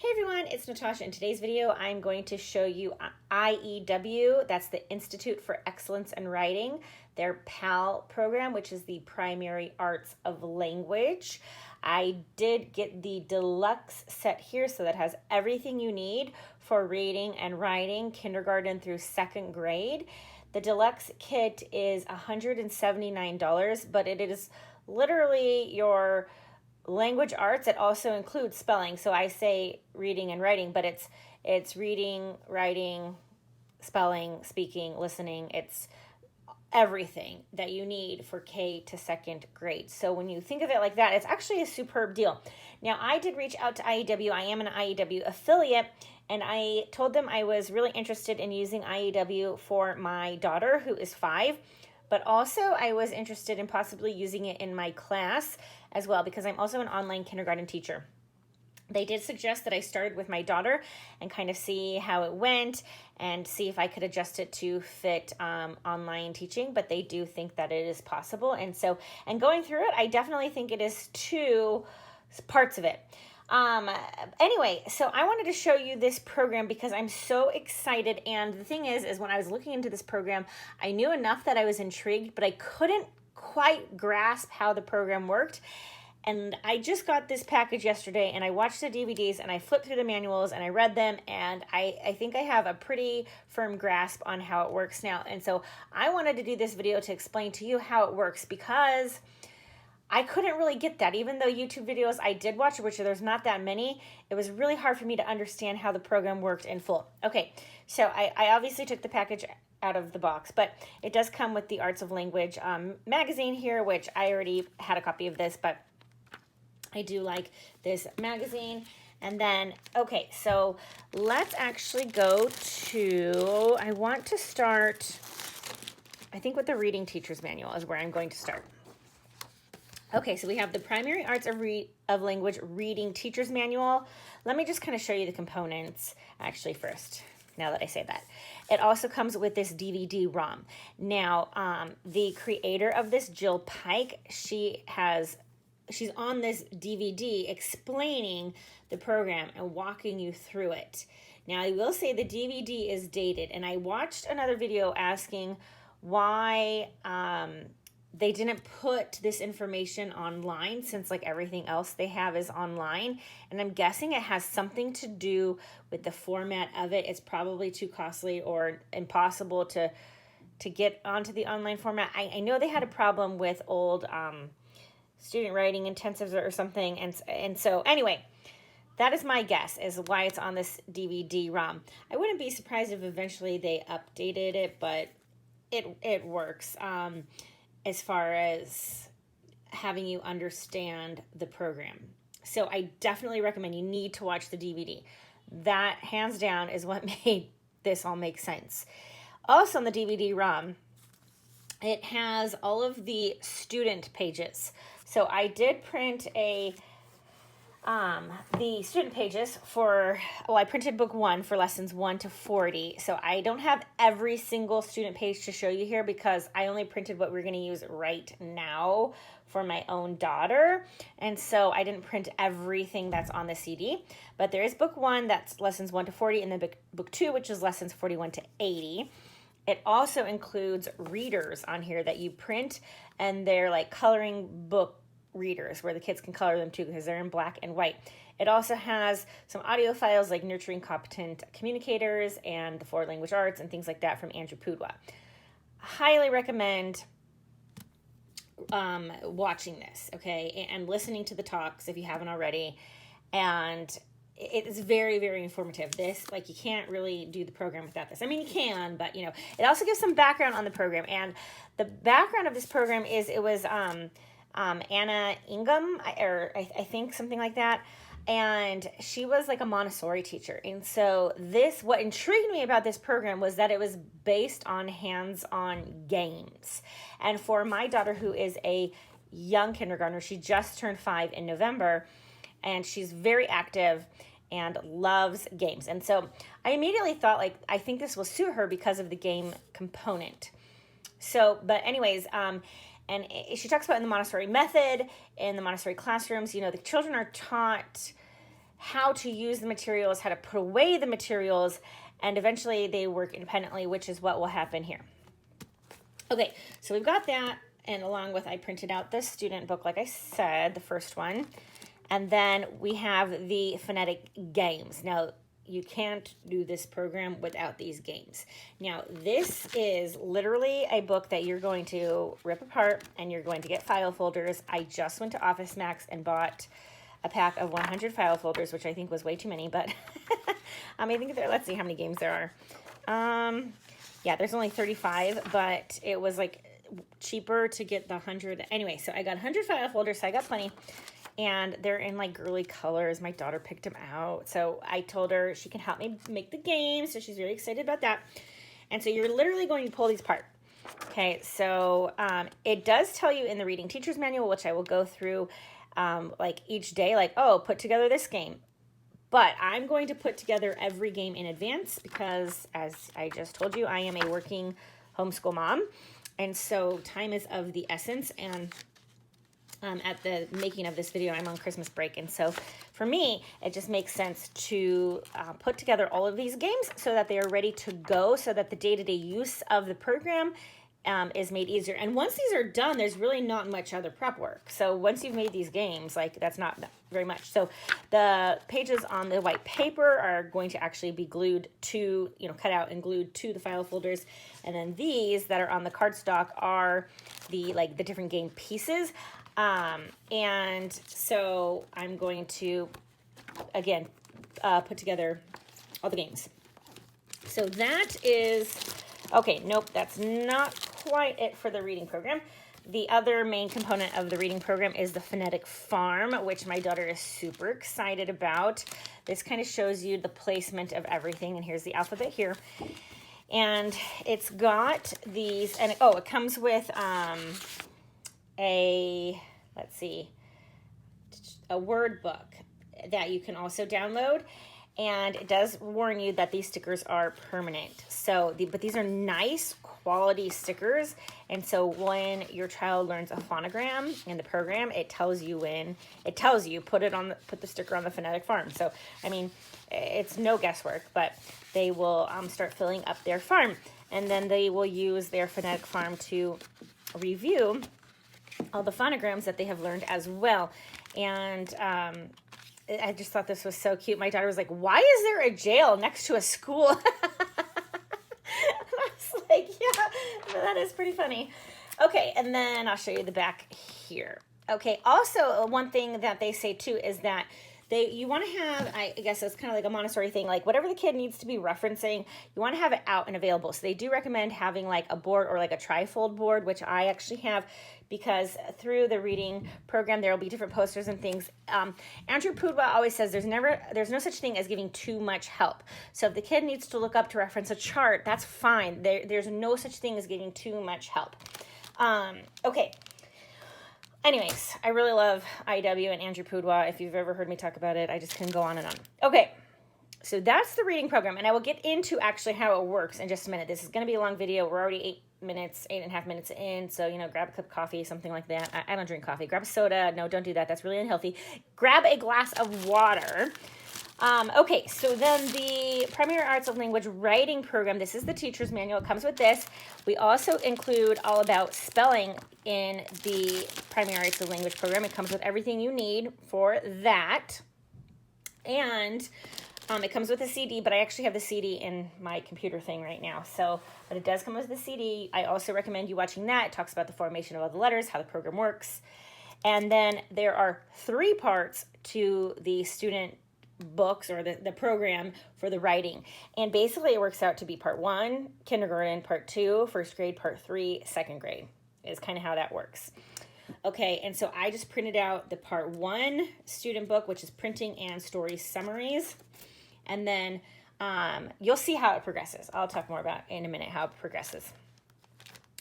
Hey everyone, it's Natasha. In today's video, I'm going to show you IEW, that's the Institute for Excellence in Writing, their PAL program, which is the Primary Arts of Language. I did get the deluxe set here, so that has everything you need for reading and writing, kindergarten through second grade. The deluxe kit is $179, but it is literally your language arts. It also includes spelling. So I say reading and writing, but it's reading, writing, spelling, speaking, listening. It's everything that you need for K to second grade. So when you think of it like that, it's actually a superb deal. Now, I did reach out to IEW. I am an IEW affiliate, and I told them I was really interested in using IEW for my daughter, who is 5. But also I was interested in possibly using it in my class as well, because I'm also an online kindergarten teacher. They did suggest that I started with my daughter and kind of see how it went and see if I could adjust it to fit online teaching, but they do think that it is possible. And going through it, I definitely think it is 2 parts of it. Anyway, so I wanted to show you this program because I'm so excited. And the thing is when I was looking into this program, I knew enough that I was intrigued, but I couldn't quite grasp how the program worked. And I just got this package yesterday, and I watched the DVDs, and I flipped through the manuals, and I read them, and I think I have a pretty firm grasp on how it works now. And so I wanted to do this video to explain to you how it works, because I couldn't really get that. Even though YouTube videos I did watch, which there's not that many, it was really hard for me to understand how the program worked in full. Okay, so I obviously took the package out of the box, but it does come with the Arts of Language magazine here, which I already had a copy of this, but I do like this magazine. And then, okay, so let's actually go to, I want to start, I think with the Reading Teacher's Manual is where I'm going to start. Okay, so we have the Primary Arts of Language Reading Teacher's Manual. Let me just kind of show you the components actually first, now that I say that. It also comes with this DVD-ROM. Now, the creator of this, Jill Pike, she's on this DVD explaining the program and walking you through it. Now, I will say the DVD is dated, and I watched another video asking why they didn't put this information online, since like everything else they have is online. And I'm guessing it has something to do with the format of it. It's probably too costly or impossible to get onto the online format. I know they had a problem with old student writing intensives or something. And so anyway, that is my guess is why it's on this DVD-ROM. I wouldn't be surprised if eventually they updated it, but it works. As far as having you understand the program. So I definitely recommend, you need to watch the DVD. That, hands down, is what made this all make sense. Also on the DVD-ROM, it has all of the student pages. So I did print the student pages for, I printed book 1 for lessons 1 to 40. So I don't have every single student page to show you here because I only printed what we're going to use right now for my own daughter. And so I didn't print everything that's on the CD, but there is book 1, that's lessons 1 to 40, and then book 2, which is lessons 41 to 80. It also includes readers on here that you print, and they're like coloring book readers where the kids can color them too, because they're in black and white. It also has some audio files like Nurturing Competent Communicators and the 4 Language Arts and things like that from Andrew Pudwa. Highly recommend watching this, okay, and listening to the talks if you haven't already. And it is very, very informative. This, like, you can't really do the program without this. I mean, you can, but, you know, it also gives some background on the program. And the background of this program is it was Anna Ingham, or I think something like that. And she was like a Montessori teacher. And so what intrigued me about this program was that it was based on hands-on games. And for my daughter, who is a young kindergartner, she just turned 5 in November, and she's very active and loves games. And so I immediately thought, like, I think this will suit her because of the game component. So, but anyways, and she talks about in the Montessori method, in the Montessori classrooms, you know, the children are taught how to use the materials, how to put away the materials, and eventually they work independently, which is what will happen here. Okay, so we've got that, and along with, I printed out the student book, like I said, the first one. And then we have the phonetic games. Now, you can't do this program without these games. Now, this is literally a book that you're going to rip apart, and you're going to get file folders. I just went to Office Max and bought a pack of 100 file folders, which I think was way too many, but I think let's see how many games there are. Yeah, there's only 35, but it was like cheaper to get the 100. Anyway, so I got 100 file folders, so I got plenty. And they're in like girly colors. My daughter picked them out. So I told her she can help me make the game. So she's really excited about that. And so you're literally going to pull these apart. Okay, so it does tell you in the Reading Teacher's Manual, which I will go through like each day, like, oh, put together this game. But I'm going to put together every game in advance because, as I just told you, I am a working homeschool mom. And so time is of the essence. And at the making of this video, I'm on Christmas break, and so for me it just makes sense to put together all of these games so that they are ready to go, so that the day-to-day use of the program is made easier. And once these are done, there's really not much other prep work. So once you've made these games, like, that's not very much. So the pages on the white paper are going to actually be glued to, cut out and glued to the file folders, and then these that are on the cardstock are the different game pieces. And so I'm going to, again, put together all the games. So that is, okay, nope, that's not quite it for the reading program. The other main component of the reading program is the phonetic farm, which my daughter is super excited about. This kind of shows you the placement of everything, and here's the alphabet here. And it's got these, and it comes with, a word book that you can also download, and it does warn you that these stickers are permanent. So, but these are nice quality stickers, and so when your child learns a phonogram in the program, it tells you put the sticker on the phonetic farm. So, it's no guesswork, but they will start filling up their farm, and then they will use their phonetic farm to review all the phonograms that they have learned as well. And I just thought this was so cute. My daughter was like, why is there a jail next to a school? And I was like, yeah, that is pretty funny. Okay, and then I'll show you the back here. Okay, also one thing that they say too is that you want to have, I guess it's kind of like a Montessori thing, like whatever the kid needs to be referencing, you want to have it out and available. So they do recommend having like a board or like a trifold board, which I actually have, because through the reading program, there will be different posters and things. Andrew Pudwa always says there's no such thing as giving too much help. So if the kid needs to look up to reference a chart, that's fine. There's no such thing as giving too much help. Okay. Anyways, I really love IEW and Andrew Pudwa. If you've ever heard me talk about it, I just can go on and on. Okay, so that's the reading program, and I will get into actually how it works in just a minute. This is going to be a long video. We're already 8.5 minutes in, so, grab a cup of coffee, something like that. I don't drink coffee. Grab a soda. No, don't do that. That's really unhealthy. Grab a glass of water. Okay, so then the Primary Arts of Language Writing Program, this is the teacher's manual. It comes with this. We also include all about spelling in the Primary Arts of Language Program. It comes with everything you need for that. And it comes with a CD, but I actually have the CD in my computer thing right now. So, but it does come with the CD. I also recommend you watching that. It talks about the formation of all the letters, how the program works. And then there are 3 parts to the student books or the program for the writing, and basically it works out to be part 1 kindergarten, part 2 first grade, part 3 second grade is kind of how that works. Okay, and so I just printed out the part 1 student book, which is printing and story summaries, and then you'll see how it progresses. I'll talk more about in a minute how it progresses.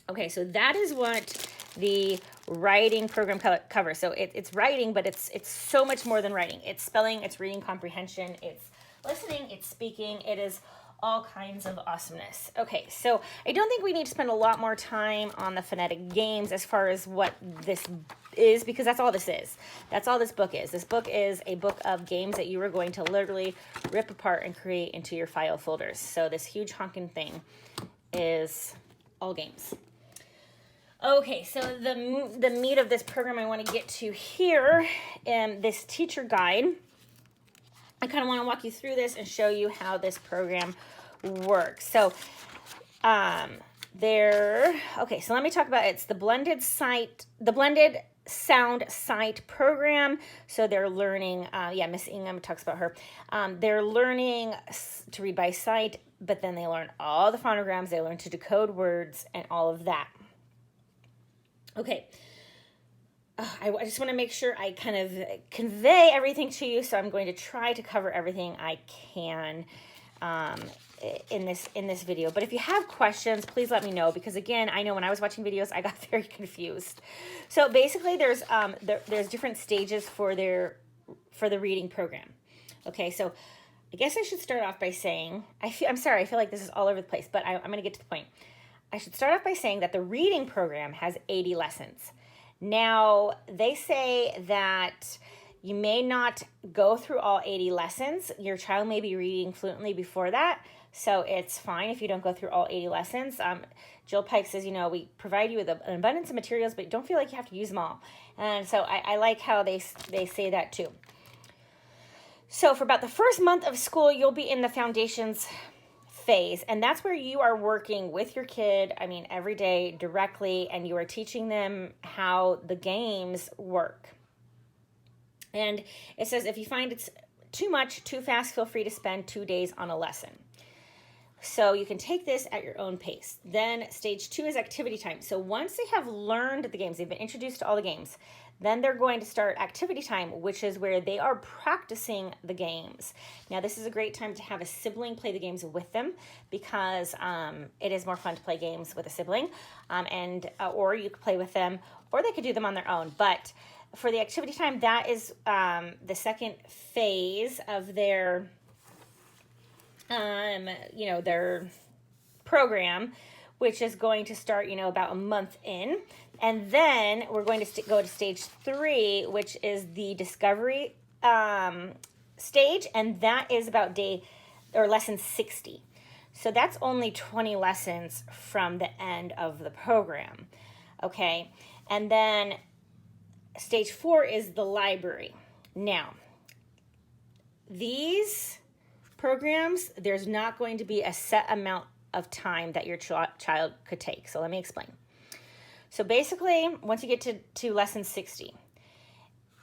Okay, so that is what the writing program covers. So it's writing, but it's so much more than writing. It's spelling, it's reading comprehension, it's listening, it's speaking. It is all kinds of awesomeness. Okay, so I don't think we need to spend a lot more time on the phonetic games as far as what this is, because that's all this is. That's all this book is. This book is a book of games that you are going to literally rip apart and create into your file folders. So this huge honking thing is all games. Okay, so the meat of this program I want to get to here, this teacher guide. I kind of want to walk you through this and show you how this program works. So, so let me talk about it. It's the blended sound sight program. So they're learning, Miss Ingham talks about her. They're learning to read by sight, but then they learn all the phonograms. They learn to decode words and all of that. Okay. I just want to make sure I kind of convey everything to you, so I'm going to try to cover everything I can in this video. But if you have questions, please let me know, because again, I know when I was watching videos, I got very confused. So basically, there's different stages for the reading program. Okay, so I guess I should start off by saying I'm sorry, I feel like this is all over the place, but I'm going to get to the point. I should start off by saying that the reading program has 80 lessons. Now, they say that you may not go through all 80 lessons. Your child may be reading fluently before that, so it's fine if you don't go through all 80 lessons. Jill Pike says, we provide you with an abundance of materials, but don't feel like you have to use them all. And so I like how they say that too. So for about the first month of school, you'll be in the foundations phase, and that's where you are working with your kid, every day directly, and you are teaching them how the games work. And it says if you find it's too much, too fast, feel free to spend 2 days on a lesson. So you can take this at your own pace. Then stage 2 is activity time. So once they have learned the games, they've been introduced to all the games, then they're going to start activity time, which is where they are practicing the games. Now, this is a great time to have a sibling play the games with them, because it is more fun to play games with a sibling, or you could play with them, or they could do them on their own. But for the activity time, that is the second phase of their program, which is going to start, about a month in. And then we're going to go to stage 3, which is the discovery stage, and that is about lesson 60. So that's only 20 lessons from the end of the program. Okay, and then stage 4 is the library. Now, these programs, there's not going to be a set amount of time that your child could take. So let me explain. So basically, once you get to lesson 60,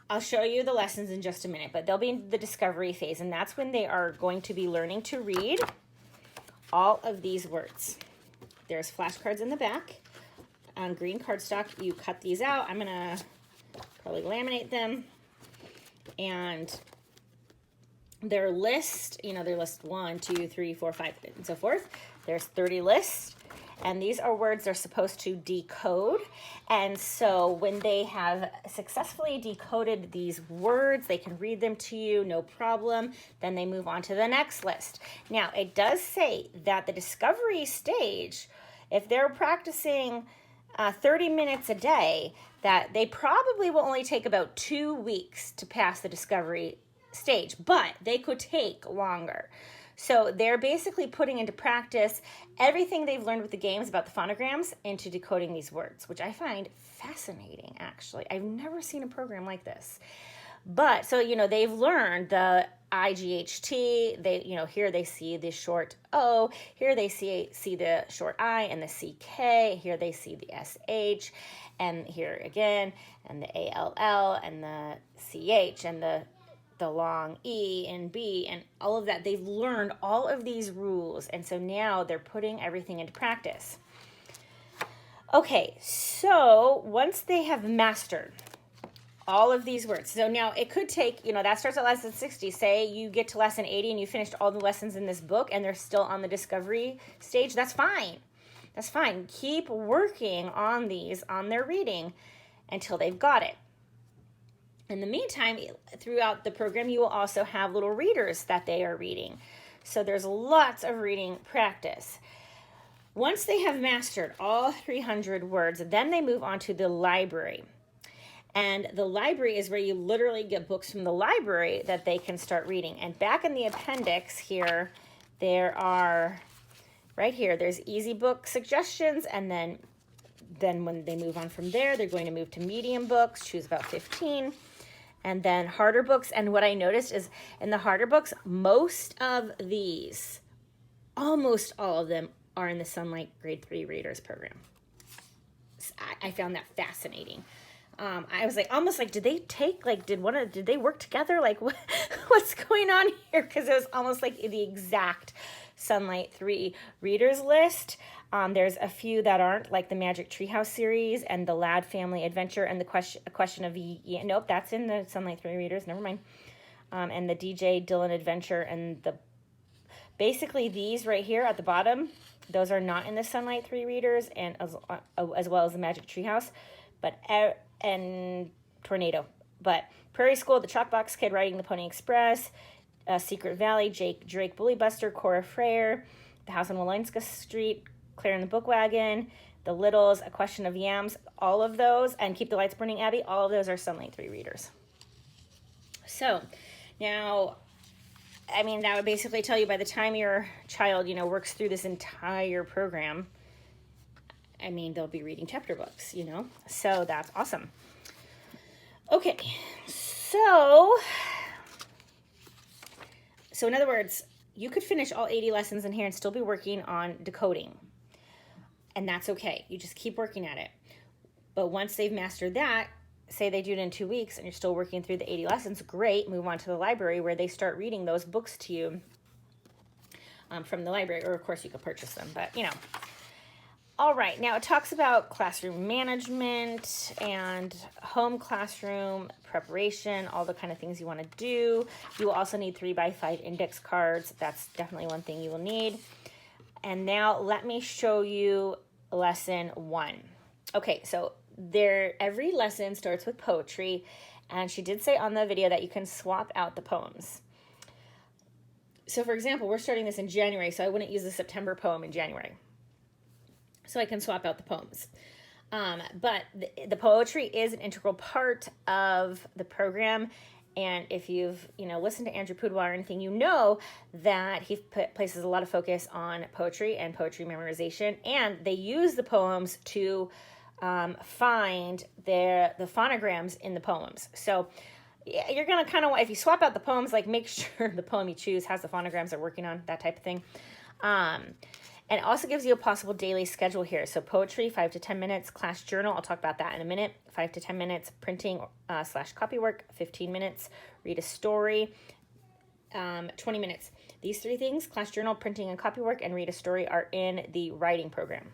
I'll show you the lessons in just a minute, but they'll be in the discovery phase, and that's when they are going to be learning to read all of these words. There's flashcards in the back on green cardstock. You cut these out. I'm going to probably laminate them, and their list, their list 1, 2, 3, 4, 5, and so forth. There's 30 lists. And these are words they're supposed to decode. And so when they have successfully decoded these words, they can read them to you, no problem. Then they move on to the next list. Now, it does say that the discovery stage, if they're practicing 30 minutes a day, that they probably will only take about 2 weeks to pass the discovery stage, but they could take longer. So they're basically putting into practice everything they've learned with the games about the phonograms into decoding these words, which I find fascinating, actually. I've never seen a program like this. But, so, they've learned the IGHT. Here they see the short O. Here they see the short I and the CK. Here they see the SH. And here again, and the ALL and the CH and the long E and B and all of that. They've learned all of these rules, and so now they're putting everything into practice. Okay, so once they have mastered all of these words, so now it could take, that starts at lesson 60. Say you get to lesson 80 and you finished all the lessons in this book and they're still on the discovery stage. That's fine. That's fine. Keep working on these, on their reading, until they've got it. In the meantime, throughout the program, you will also have little readers that they are reading. So there's lots of reading practice. Once they have mastered all 300 words, then they move on to the library. And the library is where you literally get books from the library that they can start reading. And back in the appendix here, there are, right here, there's easy book suggestions. And then when they move on from there, they're going to move to medium books, choose about 15. And then harder books. And what I noticed is in the harder books, most of these, almost all of them, are in the Sunlight Grade 3 Readers program. I found that fascinating. I was like, almost like, did they take, like, did they work together? Like, what's going on here? Because it was almost like the exact Sunlight 3 readers list. There's a few that aren't, like the Magic Treehouse series and the Ladd Family Adventure and A Question of nope, that's in the Sunlight 3 readers. Never mind. And the DJ Dillon Adventure and basically these right here at the bottom, those are not in the Sunlight 3 readers, and as well as the Magic Treehouse, and Tornado. But Prairie School, The Chalkbox Kid, Riding the Pony Express, Secret Valley, Drake Bully Buster, Cora Freyer, The House on Wallońska Street, Claire and the Book Wagon, The Littles, A Question of Yams, all of those, and Keep the Lights Burning, Abby, all of those are Sunlight 3 readers. So now, I mean, that would basically tell you by the time your child, works through this entire program, I mean, they'll be reading chapter books, So that's awesome. Okay, so in other words, you could finish all 80 lessons in here and still be working on decoding. And that's okay. You just keep working at it. But once they've mastered that, say they do it in 2 weeks and you're still working through the 80 lessons, great, move on to the library where they start reading those books to you from the library. Or, of course, you could purchase them, but, All right, now it talks about classroom management and home classroom preparation, all the kind of things you want to do. You will also need 3x5 index cards. That's definitely one thing you will need. And now let me show you lesson 1. Okay, so every lesson starts with poetry, and she did say on the video that you can swap out the poems. So for example, we're starting this in January, so I wouldn't use the September poem in January. So I can swap out the poems. But the poetry is an integral part of the program. And if you've, listened to Andrew Pudewa or anything, you know that he places a lot of focus on poetry and poetry memorization. And they use the poems to find the phonograms in the poems. So you're going to kind of, if you swap out the poems, like make sure the poem you choose has the phonograms they're working on, that type of thing. And it also gives you a possible daily schedule here. So poetry, 5 to 10 minutes. Class journal, I'll talk about that in a minute. 5 to 10 minutes. Printing / copywork, 15 minutes. Read a story, 20 minutes. These 3 things, class journal, printing, and copywork, and read a story, are in the writing program.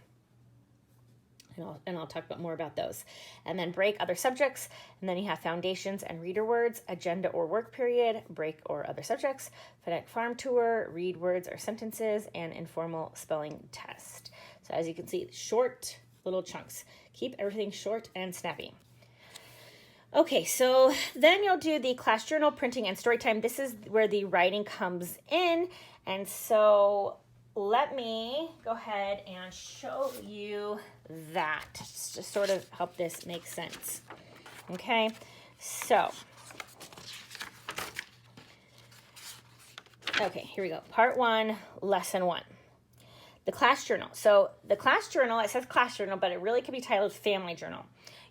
And I'll talk more about those. And then break, other subjects. And then you have foundations and reader words, agenda or work period, break or other subjects, phonetic farm tour, read words or sentences, and informal spelling test. So as you can see, short little chunks. Keep everything short and snappy. Okay, so then you'll do the class journal, printing, and story time. This is where the writing comes in. And so let me go ahead and show you that just to sort of help this make sense. Okay, so, okay, here we go. Part 1, lesson 1. The class journal. So the class journal, it says class journal, but it really could be titled family journal.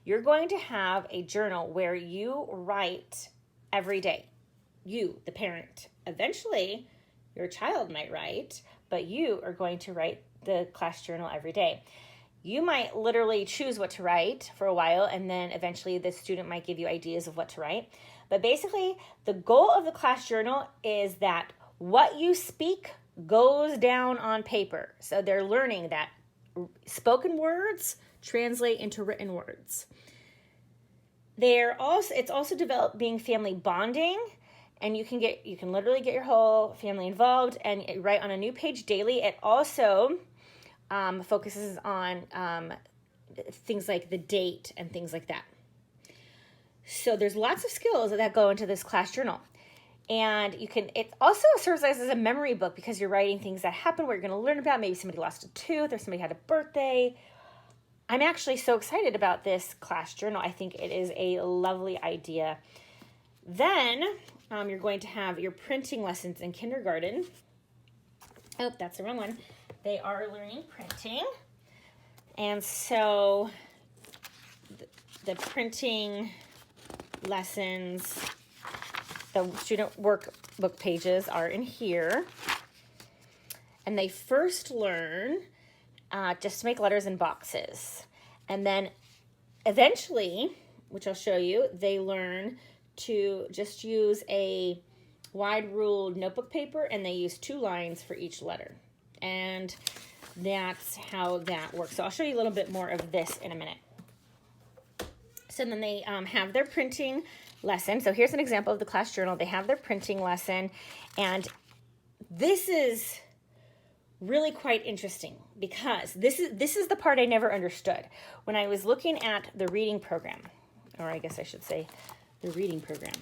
You're going to have a journal where you write every day. You, the parent. Eventually, your child might write, but you are going to write the class journal every day. You might literally choose what to write for a while, and then eventually the student might give you ideas of what to write. But basically, the goal of the class journal is that what you speak goes down on paper. So they're learning that spoken words translate into written words. It's also developing family bonding, and you can literally get your whole family involved and write on a new page daily. It also focuses on things like the date and things like that. So there's lots of skills that go into this class journal. And it also serves as a memory book because you're writing things that happen, where you're going to learn about. Maybe somebody lost a tooth or somebody had a birthday. I'm actually so excited about this class journal. I think it is a lovely idea. Then you're going to have your printing lessons in kindergarten. Oh, that's the wrong one. They are learning printing. And so the printing lessons, the student workbook pages are in here. And they first learn just to make letters in boxes. And then eventually, which I'll show you, they learn to just use a wide ruled notebook paper, and they use 2 lines for each letter. And that's how that works. So I'll show you a little bit more of this in a minute. So then they have their printing lesson. So here's an example of the class journal. They have their printing lesson, and this is really quite interesting because this is the part I never understood. When I was looking at the reading program, or I guess I should say the reading program,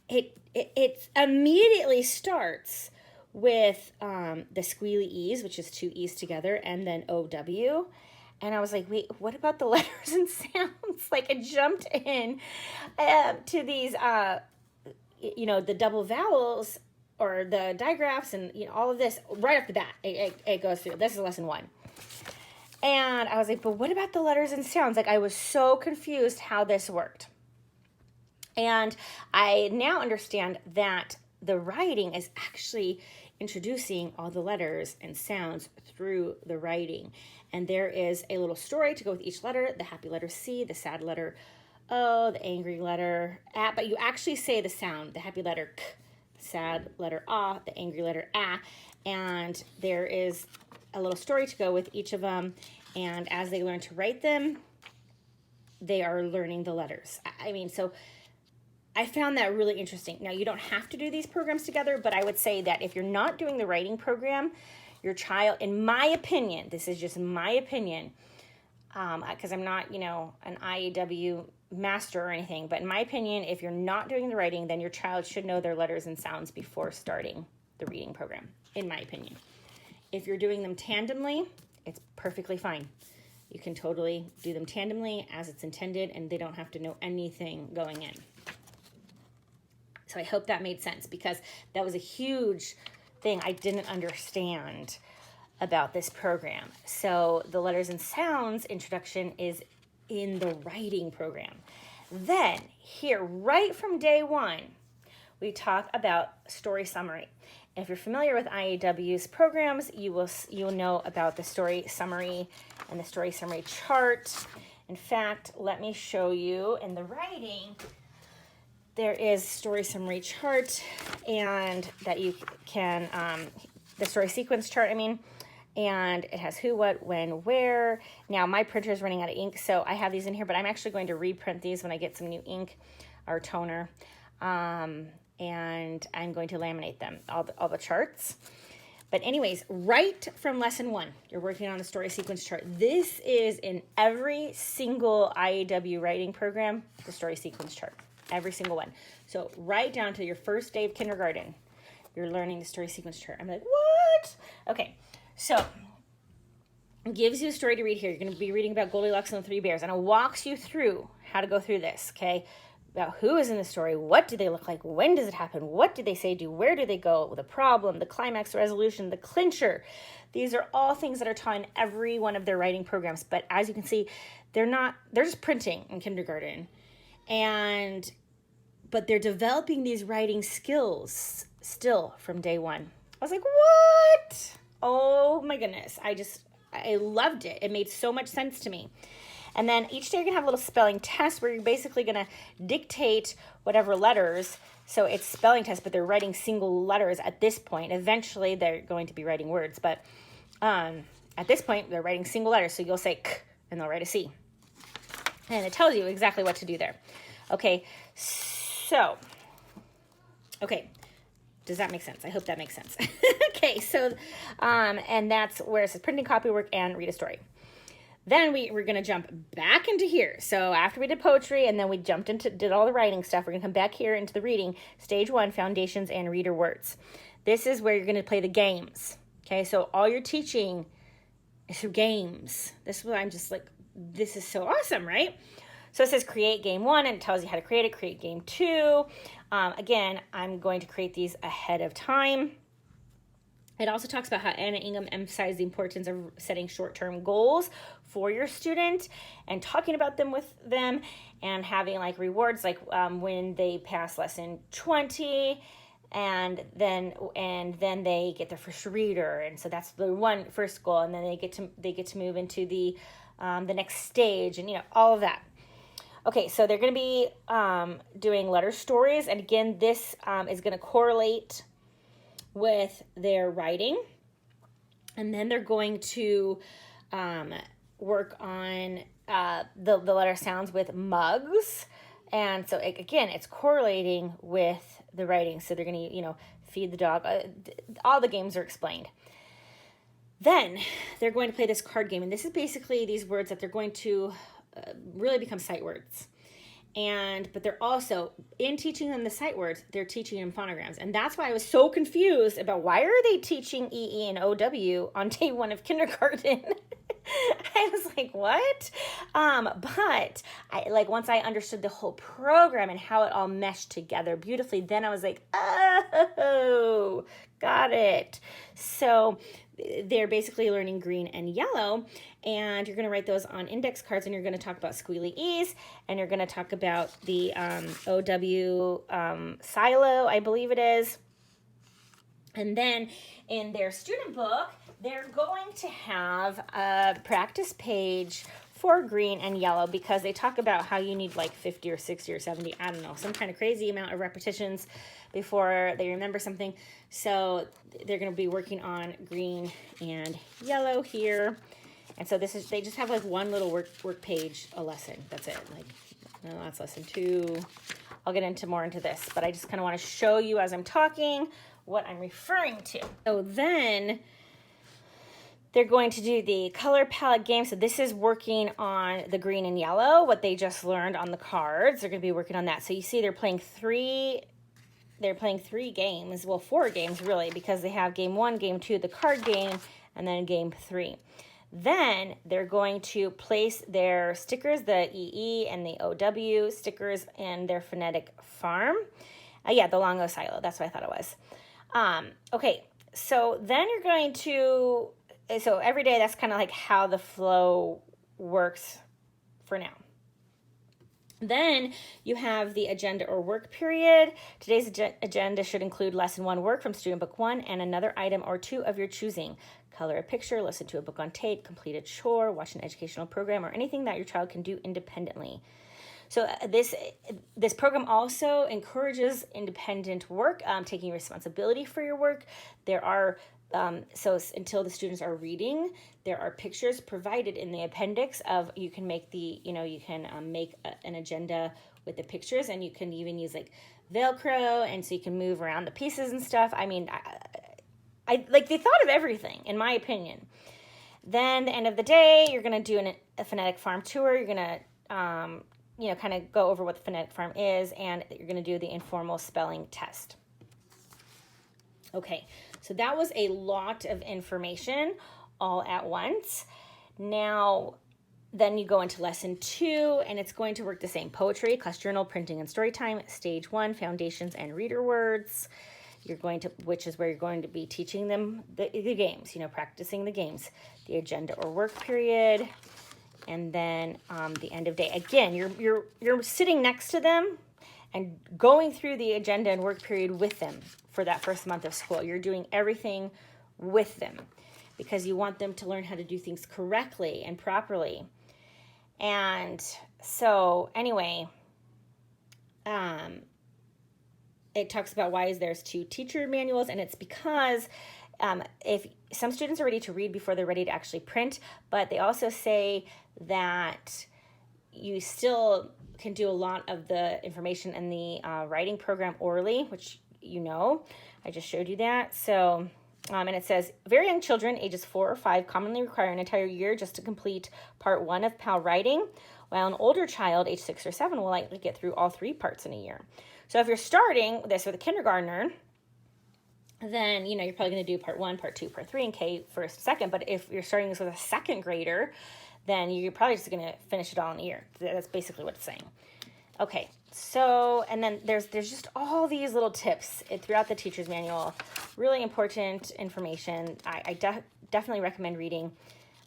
it immediately starts with the squealy E's, which is 2 E's together, and then OW. And I was like, wait, what about the letters and sounds? Like, it jumped in to these, the double vowels or the digraphs and, all of this right off the bat. It goes through. This is lesson 1. And I was like, but what about the letters and sounds? Like, I was so confused how this worked. And I now understand that the writing is actually introducing all the letters and sounds through the writing. And there is a little story to go with each letter: the happy letter C, the sad letter O, the angry letter A. But you actually say the sound: the happy letter K, the sad letter A, the angry letter A. And there is a little story to go with each of them. And as they learn to write them, they are learning the letters. So I found that really interesting. Now, you don't have to do these programs together, but I would say that if you're not doing the writing program, your child, in my opinion, this is just my opinion, because I'm not, an IEW master or anything, but in my opinion, if you're not doing the writing, then your child should know their letters and sounds before starting the reading program, in my opinion. If you're doing them tandemly, it's perfectly fine. You can totally do them tandemly as it's intended, and they don't have to know anything going in. So I hope that made sense, because that was a huge thing I didn't understand about this program. So the letters and sounds introduction is in the writing program. Then here, right from day 1, we talk about story summary. If you're familiar with IEW's programs, you'll know about the story summary and the story summary chart. In fact, let me show you in the writing. There is story summary chart, and that you can, the story sequence chart, and it has who, what, when, where. Now, my printer is running out of ink, so I have these in here, but I'm actually going to reprint these when I get some new ink or toner, and I'm going to laminate them, all the charts. But anyways, right from lesson 1, you're working on the story sequence chart. This is in every single IEW writing program, the story sequence chart. Every single one. So right down to your first day of kindergarten, you're learning the story sequence chart. I'm like, what? Okay, so it gives you a story to read here. You're going to be reading about Goldilocks and the 3 Bears, and it walks you through how to go through this, okay? About who is in the story, what do they look like, when does it happen, what do they say, where do they go, the problem, the climax, the resolution, the clincher. These are all things that are taught in every one of their writing programs. But as you can see, they're just printing in kindergarten. But they're developing these writing skills still from day 1. I was like, what? Oh my goodness. I loved it. It made so much sense to me. And then each day you're going to have a little spelling test where you're basically going to dictate whatever letters. So it's spelling test, but they're writing single letters at this point. Eventually they're going to be writing words, but at this point they're writing single letters. So you'll say K and they'll write a C. And it tells you exactly what to do there. Okay, so, does that make sense? I hope that makes sense. Okay, so, and that's where it says printing, copywork, and read a story. Then we're going to jump back into here. So after we did poetry and then we did all the writing stuff, we're going to come back here into the reading. Stage 1, foundations and reader words. This is where you're going to play the games. Okay, so all your teaching is through games. This is what I'm just like, this is so awesome, right? So it says create game 1 and it tells you how to create it. Create game 2. Again, I'm going to create these ahead of time. It also talks about how Anna Ingham emphasized the importance of setting short-term goals for your student and talking about them with them and having like rewards, like when they pass lesson 20 and then they get their first reader, and so that's the first goal, and then they get to move into the next stage, and all of that. Okay, so they're going to be doing letter stories, and again, this is going to correlate with their writing, and then they're going to work on the letter sounds with mugs, and so again, it's correlating with the writing. So they're going to feed the dog. All the games are explained. Then they're going to play this card game, and this is basically these words that they're going to really become sight words. But they're also, in teaching them the sight words, they're teaching them phonograms. And that's why I was so confused about why are they teaching EE and OW on day 1 of kindergarten? I was like, what? But once I understood the whole program and how it all meshed together beautifully, then I was like, oh, got it. So they're basically learning green and yellow, and you're going to write those on index cards, and you're going to talk about squealy E's, and you're going to talk about the OW silo, I believe it is. And then in their student book, they're going to have a practice page for green and yellow, because they talk about how you need like 50 or 60 or 70, I don't know, some kind of crazy amount of repetitions before they remember something. So they're going to be working on green and yellow here. And so they just have like one little work page a lesson. That's it. No, that's lesson 2. I'll get more into this, but I just kind of want to show you as I'm talking what I'm referring to. So then they're going to do the color palette game. So this is working on the green and yellow, what they just learned on the cards. They're going to be working on that. So you see they're playing 3 games. Well, 4 games really, because they have game 1, game 2, the card game, and then game 3. Then they're going to place their stickers, the EE and the OW stickers, in their phonetic farm. Yeah, the Longo silo. That's what I thought it was. Okay, so then you're going to, so every day that's kind of like how the flow works for now. Then you have the agenda or work period. Today's agenda should include lesson 1 work from student book 1 and another item or 2 of your choosing. Color a picture, listen to a book on tape, complete a chore, watch an educational program, or anything that your child can do independently. So this program also encourages independent work, taking responsibility for your work. There are so until the students are reading, there are pictures provided in the appendix of, you can make make an agenda with the pictures, and you can even use like Velcro, and so you can move around the pieces and stuff. I mean, I like, they thought of everything, in my opinion. Then the end of the day, you're going to do a phonetic farm tour. You're going to kind of go over what the phonetic farm is, and you're going to do the informal spelling test. Okay, so that was a lot of information all at once. Now, then you go into lesson 2, and it's going to work the same. Poetry, class journal, printing and story time. Stage 1, foundations and reader words. Which is where you're going to be teaching them the games, practicing the games. The agenda or work period. And then the end of day. Again, you're sitting next to them and going through the agenda and work period with them for that first month of school. You're doing everything with them because you want them to learn how to do things correctly and properly. And so anyway, it talks about why there's 2 teacher manuals, and it's because if some students are ready to read before they're ready to actually print, but they also say that you still can do a lot of the information in the writing program orally, which I just showed you that. So And it says, very young children, ages 4 or 5, commonly require an entire year just to complete part 1 of PAL writing, while an older child, age 6 or 7, will likely get through all 3 parts in a year. So if you're starting this with a kindergartner, then, you're probably going to do part 1, part 2, part 3, and K first, second. But if you're starting this with a second grader, then you're probably just going to finish it all in a year. That's basically what it's saying. Okay, so, and then there's just all these little tips throughout the teacher's manual. Really important information. I definitely recommend reading.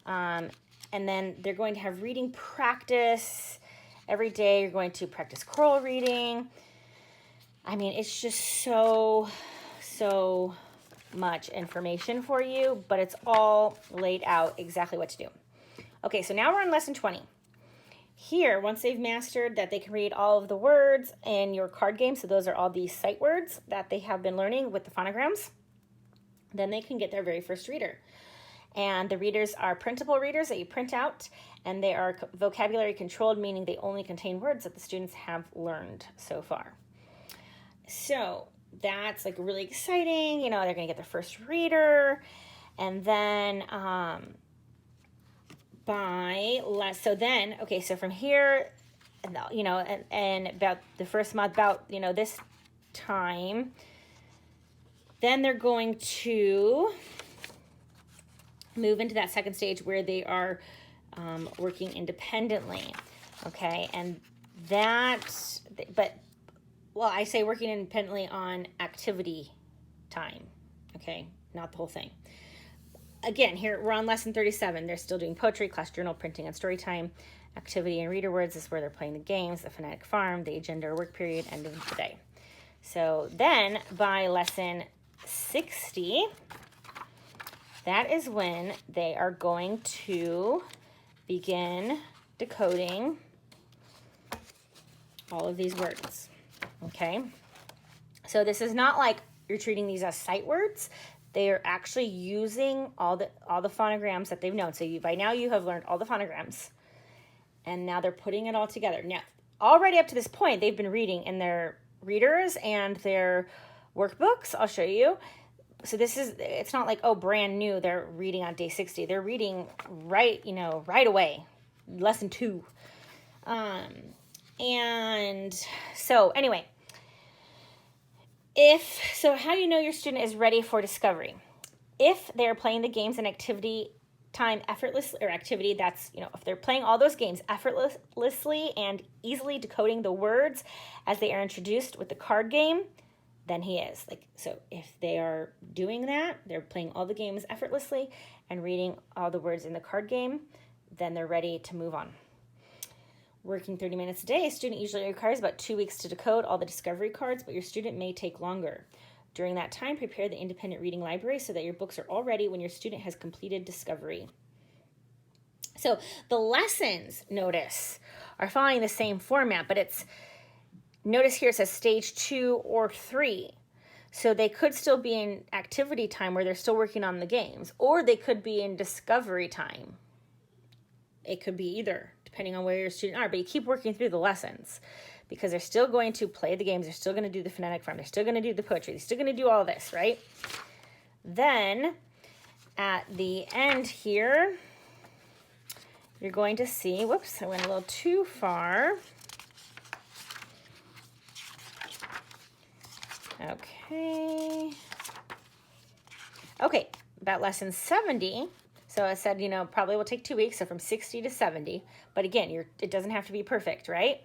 And then they're going to have reading practice every day. You're going to practice choral reading. I mean, it's just so much information for you, but it's all laid out exactly what to do. Okay, so now we're on lesson 20. Here, once they've mastered that they can read all of the words in your card game, so those are all the sight words that they have been learning with the phonograms, then they can get their very first reader. And the readers are printable readers that you print out, and they are vocabulary controlled, meaning they only contain words that the students have learned so far. So that's like really exciting. They're going to get their first reader, and then so from here, and about the first month, about, this time, then they're going to move into that second stage where they are working independently. Okay. And I say working independently on activity time. Okay. Not the whole thing. Again, here we're on lesson 37. They're still doing poetry, class journal, printing, and story time. Activity and reader words is where they're playing the games, the phonetic farm, the agenda or work period, end of the day. So then by lesson 60, that is when they are going to begin decoding all of these words. Okay? So this is not like you're treating these as sight words. They are actually using all the phonograms that they've known. So by now you have learned all the phonograms, and now they're putting it all together. Now, already up to this point, they've been reading in their readers and their workbooks. I'll show you. So it's not like, brand new. They're reading on day 60. They're reading right away. Lesson 2. And so anyway, how do you know your student is ready for discovery? If they're playing the games and activity time activity, that's, if they're playing all those games effortlessly and easily decoding the words as they are introduced with the card game, then he is. So if they are doing that, they're playing all the games effortlessly and reading all the words in the card game, then they're ready to move on. Working 30 minutes a day, a student usually requires about 2 weeks to decode all the discovery cards, but your student may take longer. During that time, prepare the independent reading library so that your books are all ready when your student has completed discovery. So the lessons, notice, are following the same format, but notice here it says stage 2 or 3. So they could still be in activity time where they're still working on the games, or they could be in discovery time. It could be either, depending on where your students are, but you keep working through the lessons because they're still going to play the games. They're still going to do the phonetic farm. They're still going to do the poetry. They're still going to do all this, right? Then at the end here, you're going to see, whoops, I went a little too far. Okay, about lesson 70. So I said, probably will take 2 weeks, so from 60 to 70. But again, it doesn't have to be perfect, right?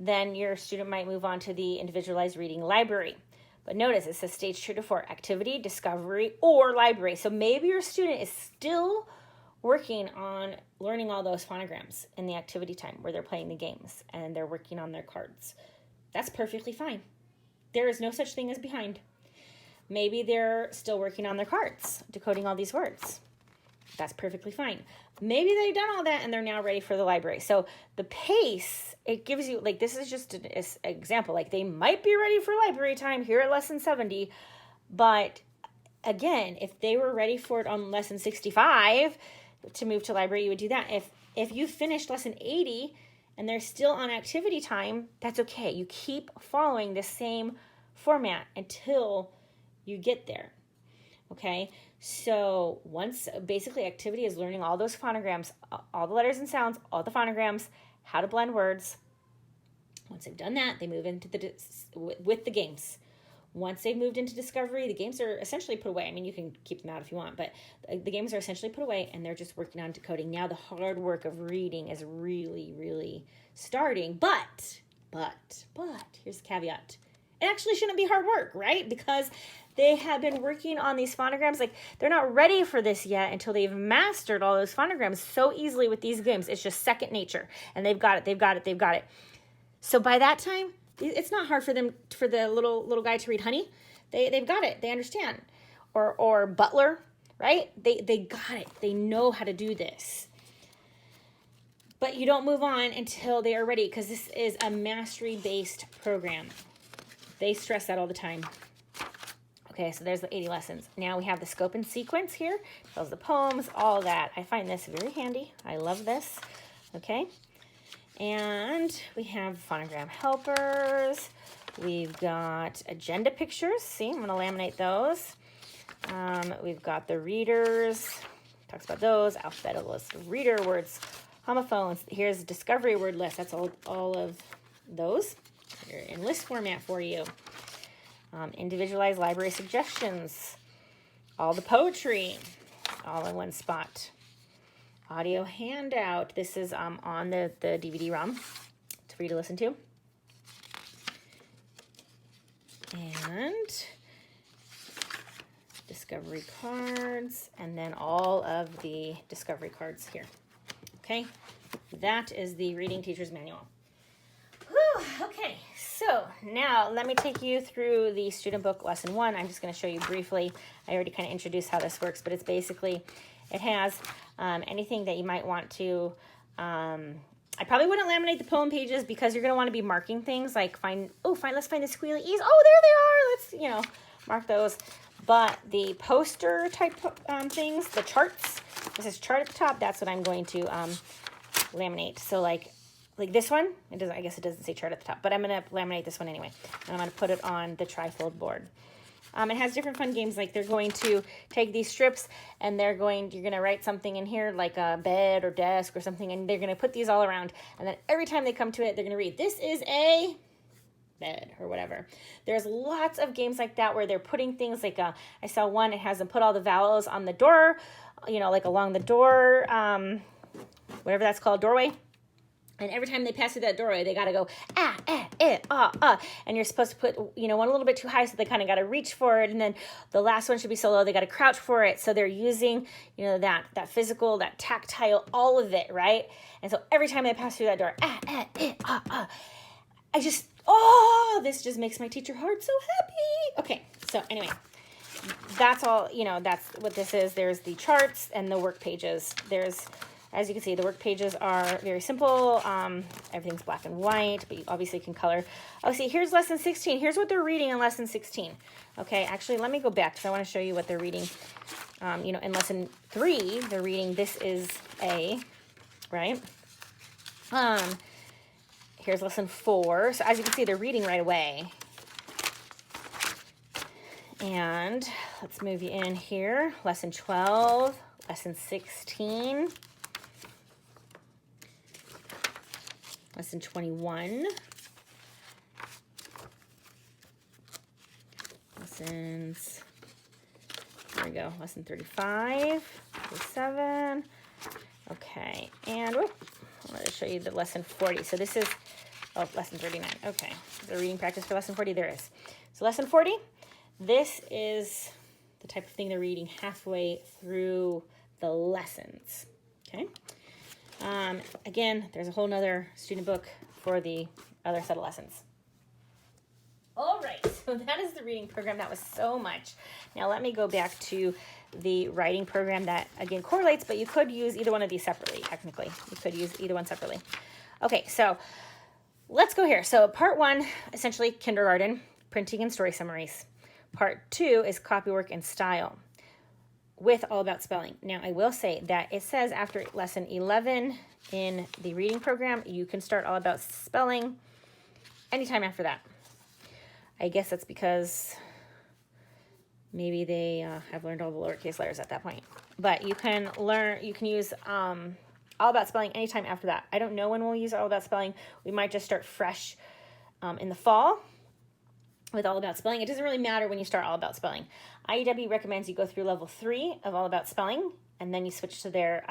Then your student might move on to the individualized reading library. But notice it says stage 2 to 4, activity, discovery, or library. So maybe your student is still working on learning all those phonograms in the activity time where they're playing the games and they're working on their cards. That's perfectly fine. There is no such thing as behind. Maybe they're still working on their cards, decoding all these words. That's perfectly fine. Maybe they've done all that and they're now ready for the library. So the pace, it gives you, this is just an example. They might be ready for library time here at lesson 70. But again, if they were ready for it on lesson 65 to move to library, you would do that. If you finished lesson 80 and they're still on activity time, that's okay. You keep following the same format until you get there. Okay, so once basically activity is learning all those phonograms, all the letters and sounds, all the phonograms, how to blend words. Once they've done that, they move into with the games. Once they've moved into discovery, the games are essentially put away. I mean, you can keep them out if you want, but the games are essentially put away, and they're just working on decoding. Now the hard work of reading is really, really starting. But here's the caveat. It actually shouldn't be hard work, right? Because they have been working on these phonograms. Like, they're not ready for this yet until they've mastered all those phonograms so easily with these games. It's just second nature, and they've got it. So by that time, it's not hard for them, for the little guy to read honey. They've got it. They understand. Or butler, right? They got it. They know how to do this. But you don't move on until they are ready, because this is a mastery-based program. They stress that all the time. Okay, so there's the 80 lessons. Now we have the scope and sequence here. Tells the poems, all that. I find this very handy. I love this. Okay. And we have phonogram helpers. We've got agenda pictures. See, I'm going to laminate those. We've got the readers. Talks about those. Alphabetical list of reader words, homophones. Here's a discovery word list. That's all of those. They're in list format for you. Individualized library suggestions. All the poetry. All in one spot. Audio handout. This is on the DVD-ROM for you to listen to. And discovery cards, and then all of the discovery cards here. Okay, that is the Reading Teacher's Manual. Whew, okay, so now let me take you through the student book lesson 1. I'm just going to show you briefly. I already kind of introduced how this works, but it's basically, it has anything that you might want to, I probably wouldn't laminate the poem pages, because you're going to want to be marking things like let's find the squealy e's. Oh, there they are. Let's, mark those. But the poster type things, the charts, this is chart at the top. That's what I'm going to laminate. So like this one, I guess it doesn't say chart at the top, but I'm going to laminate this one anyway. And I'm going to put it on the trifold board. It has different fun games, like they're going to take these strips and you're going to write something in here like a bed or desk or something, and they're going to put these all around, and then every time they come to it, they're going to read, this is a bed or whatever. There's lots of games like that where they're putting things like, I saw one, it has them put all the vowels on the door, like along the door, whatever that's called, doorway. And every time they pass through that doorway, they got to go, and you're supposed to put, one a little bit too high, so they kind of got to reach for it. And then the last one should be so low, they got to crouch for it. So they're using, that physical, that tactile, all of it, right? And so every time they pass through that door, this just makes my teacher heart so happy. Okay, so anyway, that's all, that's what this is. There's the charts and the work pages. As you can see, the work pages are very simple. Everything's black and white, but you obviously can color. Oh, see, here's lesson 16. Here's what they're reading in lesson 16. Okay, actually, let me go back because I want to show you what they're reading. In lesson 3, they're reading This Is A, right? Here's lesson 4. So as you can see, they're reading right away. And let's move you in here. Lesson 12, lesson 16. Lesson 21, lessons, there we go, lesson 35, 37, okay, and I'm going to show you the lesson 40. So this is, lesson 39, okay, the reading practice for lesson 40, there is. So lesson 40, this is the type of thing they're reading halfway through the lessons, okay. Again, there's a whole nother student book for the other set of lessons. All right, so that is the reading program. That was so much. Now let me go back to the writing program that, again, correlates, but you could use either one of these separately, technically. You could use either one separately. Okay, so let's go here. So part 1, essentially kindergarten, printing and story summaries. Part 2 is copywork and style, with all about spelling. Now, I will say that it says after lesson 11 in the reading program, you can start all about spelling anytime after that. I guess that's because Maybe they have learned all the lowercase letters at that point. But you can use All About Spelling anytime after that. I don't know when we'll use All About Spelling. We might just start fresh in the fall with All About Spelling. It doesn't really matter when you start All About Spelling. IEW recommends you go through level 3 of All About Spelling, and then you switch to their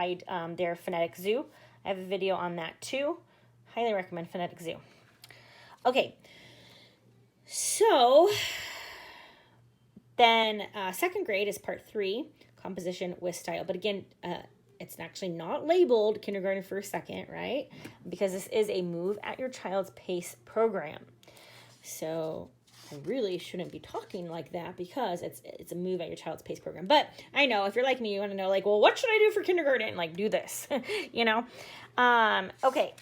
Phonetic Zoo. I have a video on that too. Highly recommend Phonetic Zoo. Okay, so then second grade is part 3, composition with style. But again, it's actually not labeled kindergarten, first, second, right? Because this is a move at your child's pace program. So I really shouldn't be talking like that because it's a move at your child's pace program. But I know if you're like me, you want to know, like, well, what should I do for kindergarten? Like, do this, you know? Okay.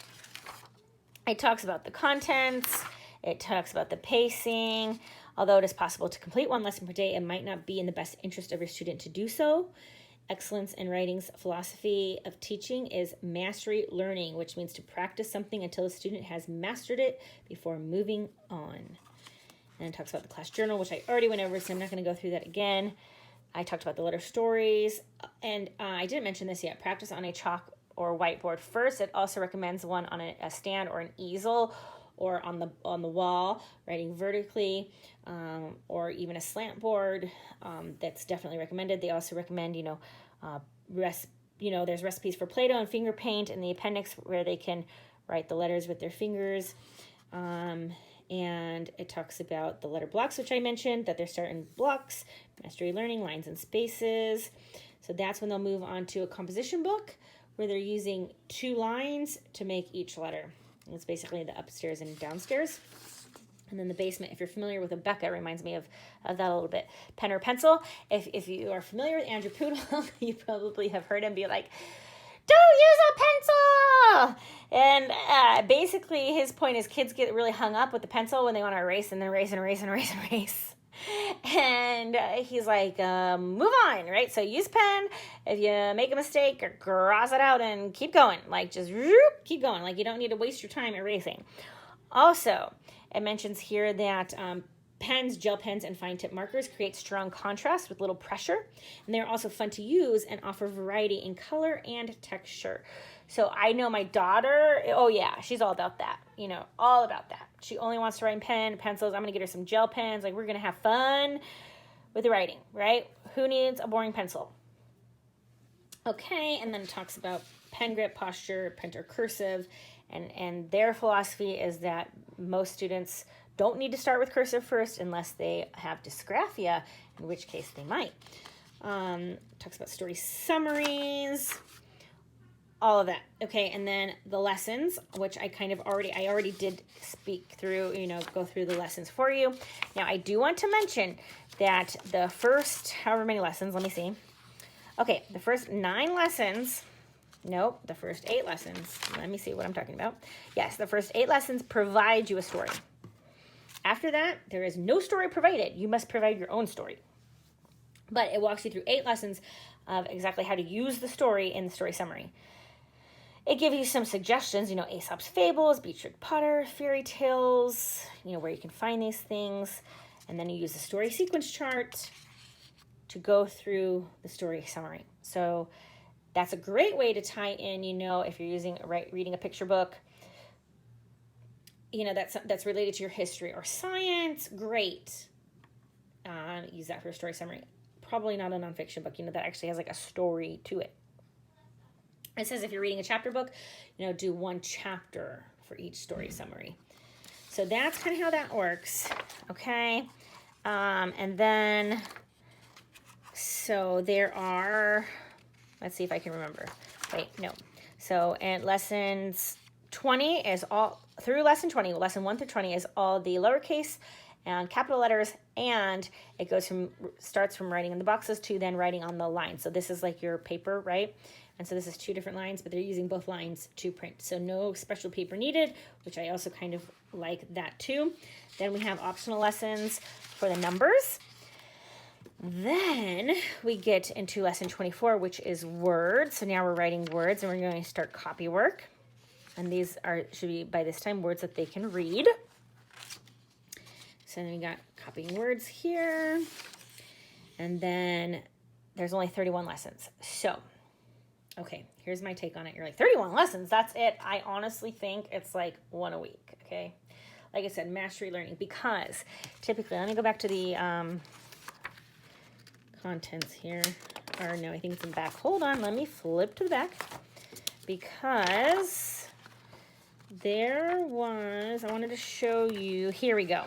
It talks about the contents. It talks about the pacing. Although it is possible to complete one lesson per day, it might not be in the best interest of your student to do so. Excellence in Writing's philosophy of teaching is mastery learning, which means to practice something until the student has mastered it before moving on. And it talks about the class journal, which I already went over, so I'm not going to go through that again. I talked about the letter stories, and I didn't mention this yet. Practice on a chalk or whiteboard first. It also recommends one on a stand or an easel or on the wall, writing vertically, or even a slant board. That's definitely recommended. They also recommend, there's recipes for Play-Doh and finger paint in the appendix where they can write the letters with their fingers. And it talks about the letter blocks, which I mentioned, that they're starting blocks, mastery learning, lines and spaces. So that's when they'll move on to a composition book where they're using 2 lines to make each letter. And it's basically the upstairs and downstairs. And then the basement, if you're familiar with Becca, it reminds me of that a little bit. Pen or pencil. If you are familiar with Andrew Poodle, you probably have heard him be like, don't use a pencil! And basically his point is kids get really hung up with the pencil when they want to erase and then erase and erase and erase and erase. And he's like, move on, right? So use pen. If you make a mistake, cross it out and keep going. Like, just keep going. Like, you don't need to waste your time erasing. Also, it mentions here that pens, gel pens, and fine tip markers create strong contrast with little pressure. And they're also fun to use and offer variety in color and texture. So I know my daughter, oh yeah, she's all about that, all about that. She only wants to write in pencils. I'm going to get her some gel pens. Like, we're going to have fun with the writing, right? Who needs a boring pencil? Okay, and then it talks about pen grip, posture, print or cursive. And their philosophy is that most students don't need to start with cursive first unless they have dysgraphia, in which case they might. Talks about story summaries, all of that. Okay, and then the lessons, which I already did speak through, go through the lessons for you. Now, I do want to mention that the first however many lessons, let me see. Okay, the first 9 lessons, nope, the first 8 lessons, let me see what I'm talking about. Yes, the first 8 lessons provide you a story. After that, there is no story provided. You must provide your own story. But it walks you through 8 lessons of exactly how to use the story in the story summary. It gives you some suggestions, Aesop's Fables, Beechwood Potter, fairy tales, where you can find these things. And then you use the story sequence chart to go through the story summary. So that's a great way to tie in, if you're reading a picture book, that's related to your history or science, great. Use that for a story summary. Probably not a nonfiction book, that actually has like a story to it. It says if you're reading a chapter book, do 1 chapter for each story summary. So that's kind of how that works, okay? And then, so there are, let's see if I can remember. Wait, no. So, and lessons 20 is all, through lesson 20, lesson 1 through 20 is all the lowercase and capital letters, and it starts from writing in the boxes to then writing on the line. So this is like your paper, right? And so this is 2 different lines, but they're using both lines to print. So no special paper needed, which I also kind of like that too. Then we have optional lessons for the numbers. Then we get into lesson 24, which is words. So now we're writing words, and we're going to start copy work. And these should be, by this time, words that they can read. So then we got copying words here. And then there's only 31 lessons. So, okay, here's my take on it. You're like, 31 lessons, that's it. I honestly think it's like one a week, okay? Like I said, mastery learning, because typically, let me go back to the contents here. Or no, I think it's in the back. Hold on, let me flip to the back. Because there was, I wanted to show you, here we go.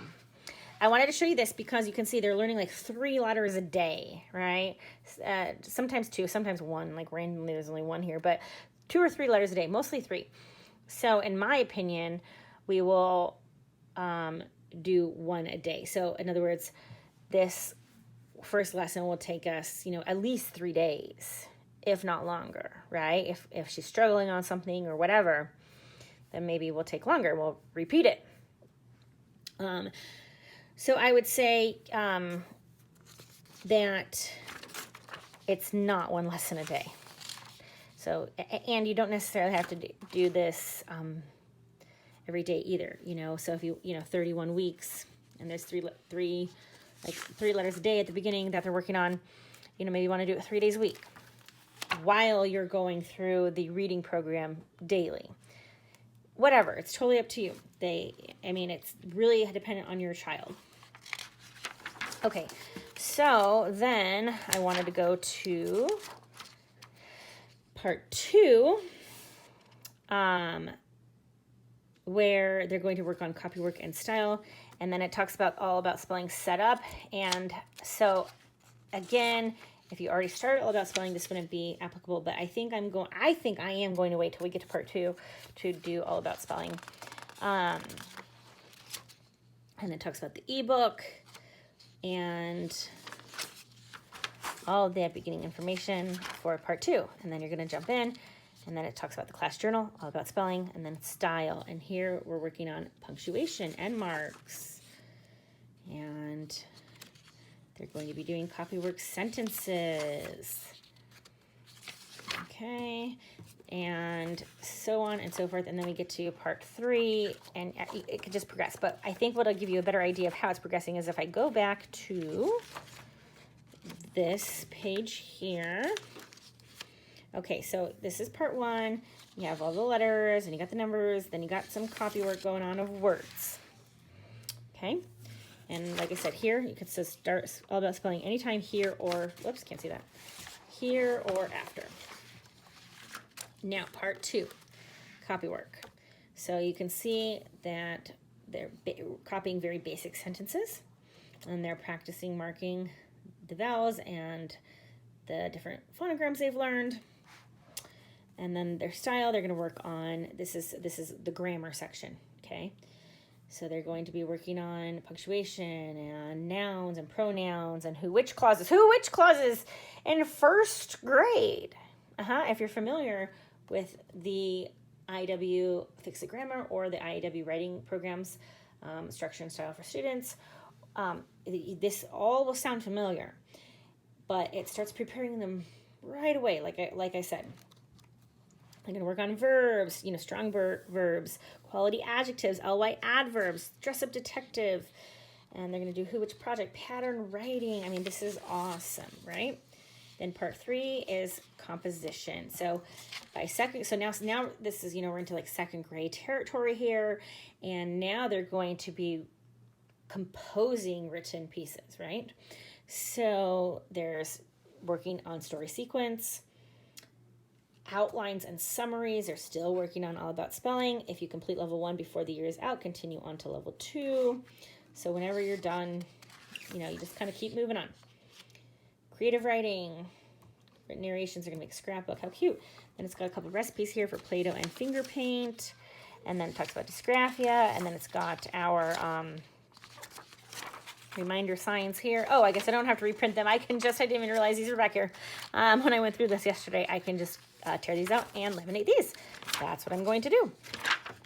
I wanted to show you this because you can see they're learning like 3 letters a day, right? Sometimes 2, sometimes 1, like randomly there's only 1 here, but 2 or 3 letters a day, mostly 3. So in my opinion, we will do 1 a day. So in other words, this first lesson will take us, at least 3 days, if not longer, right? If she's struggling on something or whatever, then maybe we'll take longer. We'll repeat it. So I would say that it's not 1 lesson a day. So, and you don't necessarily have to do this every day either, So if you 31 weeks and there's 3 letters a day at the beginning that they're working on, maybe you want to do it 3 days a week while you're going through the reading program daily. Whatever, it's totally up to you. It's really dependent on your child. Okay, so then I wanted to go to part 2, where they're going to work on copywork and style, and then it talks all about spelling setup. And so, again, if you already started all about spelling, this wouldn't be applicable. But I think I am going to wait till we get to part 2 to do all about spelling. And it talks about the ebook and all that beginning information for part 2. And then you're going to jump in, and then it talks about the class journal, all about spelling, and then style. And here we're working on punctuation and marks. And they're going to be doing copywork sentences. Okay. And so on and so forth. And then we get to part 3, and it could just progress. But I think what'll give you a better idea of how it's progressing is if I go back to this page here. Okay, so this is part 1. You have all the letters, and you got the numbers, then you got some copywork going on of words. Okay, and like I said, here you can start all about spelling anytime here or, whoops, can't see that, here or after. Now, part 2, copywork. So you can see that they're copying very basic sentences, and they're practicing marking the vowels and the different phonograms they've learned. And then their style, they're going to work on, this is the grammar section, okay? So they're going to be working on punctuation and nouns and pronouns and which clauses in 1st grade. If you're familiar with the IEW Fix It Grammar or the IEW writing programs, Structure and Style for Students, this all will sound familiar, but it starts preparing them right away, like I said. They're going to work on verbs, strong verbs, quality adjectives, ly adverbs, dress-up detective, and they're going to do who, which project, pattern writing. I mean, this is awesome, right? Then part 3 is composition. So now this is, we're into like 2nd grade territory here, and now they're going to be composing written pieces, right? So there's working on story sequence, outlines and summaries. They're still working on all about spelling. If you complete level 1 before the year is out, continue on to level 2. So whenever you're done, you just kind of keep moving on. Creative writing, written narrations are going to make a scrapbook. How cute. Then it's got a couple of recipes here for Play-Doh and finger paint. And then it talks about dysgraphia. And then it's got our reminder signs here. Oh, I guess I don't have to reprint them. I didn't even realize these were back here. When I went through this yesterday, I can just tear these out and laminate these. That's what I'm going to do.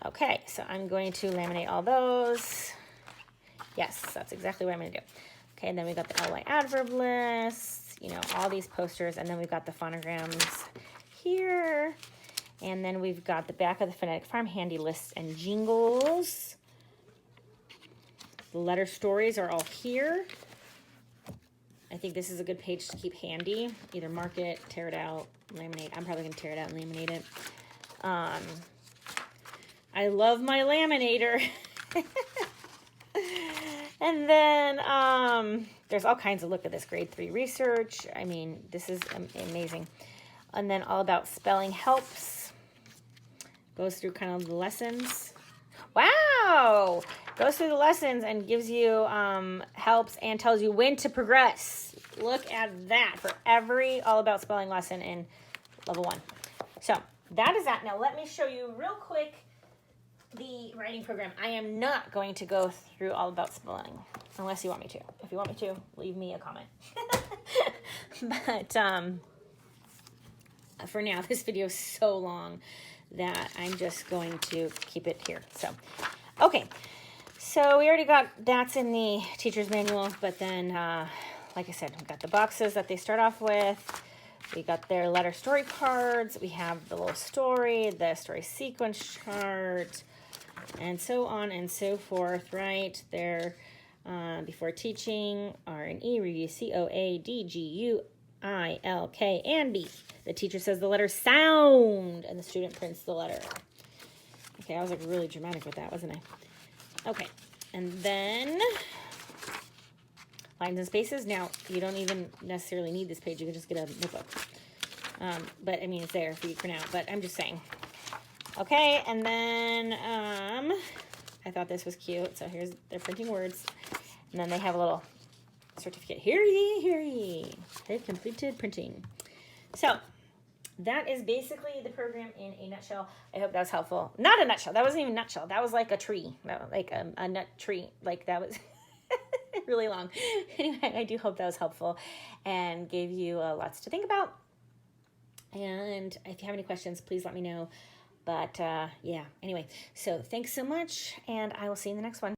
Okay, so I'm going to laminate all those. Yes, that's exactly what I'm going to do. Okay, and then we got the ly adverb lists, all these posters, and then we've got the phonograms here. And then we've got the back of the Phonetic Farm handy lists and jingles. The letter stories are all here. I think this is a good page to keep handy. Either mark it, tear it out, laminate. I'm probably going to tear it out and laminate it. I love my laminator. And then there's all kinds of, look at this, grade 3 research. I mean, this is amazing. And then all about spelling helps. Goes through kind of the lessons. Wow! Goes through the lessons and gives you helps and tells you when to progress. Look at that for every all about spelling lesson in level 1. So that is that. Now let me show you real quick the writing program. I am not going to go through all about spelling unless you want me to. If you want me to, leave me a comment. But for now, this video is so long that I'm just going to keep it here. So, okay. So we already got, that's in the teacher's manual, but then, like I said, we got the boxes that they start off with. We got their letter story cards. We have the little story, the story sequence chart, and so on and so forth, right? Their before teaching, R&E, review, COADGUILK, and B. The teacher says the letter sound, and the student prints the letter. Okay, I was like really dramatic with that, wasn't I? Okay, and then lines and spaces. Now, you don't even necessarily need this page. You can just get a notebook. But, I mean, it's there for you for now. But I'm just saying. Okay, and then I thought this was cute. So here's, they're printing words. And then they have a little certificate. Hear ye. They've completed printing. So that is basically the program in a nutshell. I hope that was helpful. Not a nutshell. That wasn't even a nutshell. That was like a tree. Like a nut tree. Like that was really long. Anyway, I do hope that was helpful and gave you lots to think about. And if you have any questions, please let me know. But yeah, anyway, so thanks so much, and I will see you in the next one.